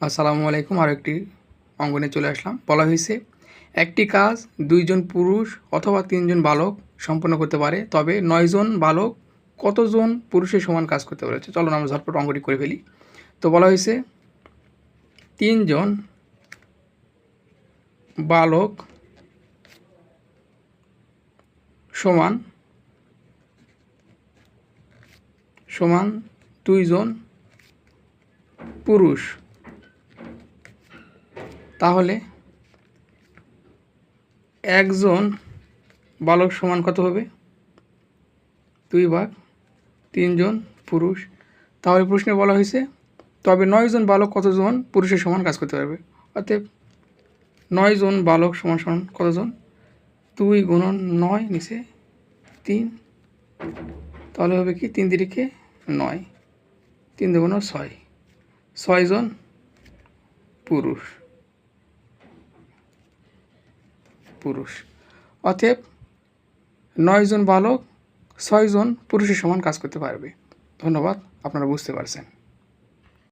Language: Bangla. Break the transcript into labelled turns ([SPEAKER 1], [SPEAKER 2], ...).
[SPEAKER 1] আসসালামু আলাইকুম। আরও একটি অঙ্গনে চলে আসলাম। বলা হয়েছে একটি কাজ 2 জন পুরুষ অথবা 3 জন বালক সম্পন্ন করতে পারে, তবে 9 জন বালক কতজন পুরুষের সমান কাজ করতে পারে? চলুন আমরা ঝটপট অঙ্কটি করে ফেলি। তো বলা হয়েছে 3 জন বালক সমান 2 জন পুরুষ। তাহলে একজন বালক সমান কত হবে? 2/3 জন পুরুষ। তাহলে প্রশ্নে বলা হয়েছে তবে 9 জন বালক কতজন পুরুষের সমান কাজ করতে পারবে? অতএব 9 জন বালক সমান সমান কতজন? 2 গুণন 9 নিচে 3, তাহলে হবে কি 3 তিরিকে 9, 3 দুগুণ 6, 6 জন পুরুষ। অতএব 9 জন বালক 6 জন পুরুষের সমান কাজ করতে পারবে। ধন্যবাদ, আপনারা বুঝতে পারছেন।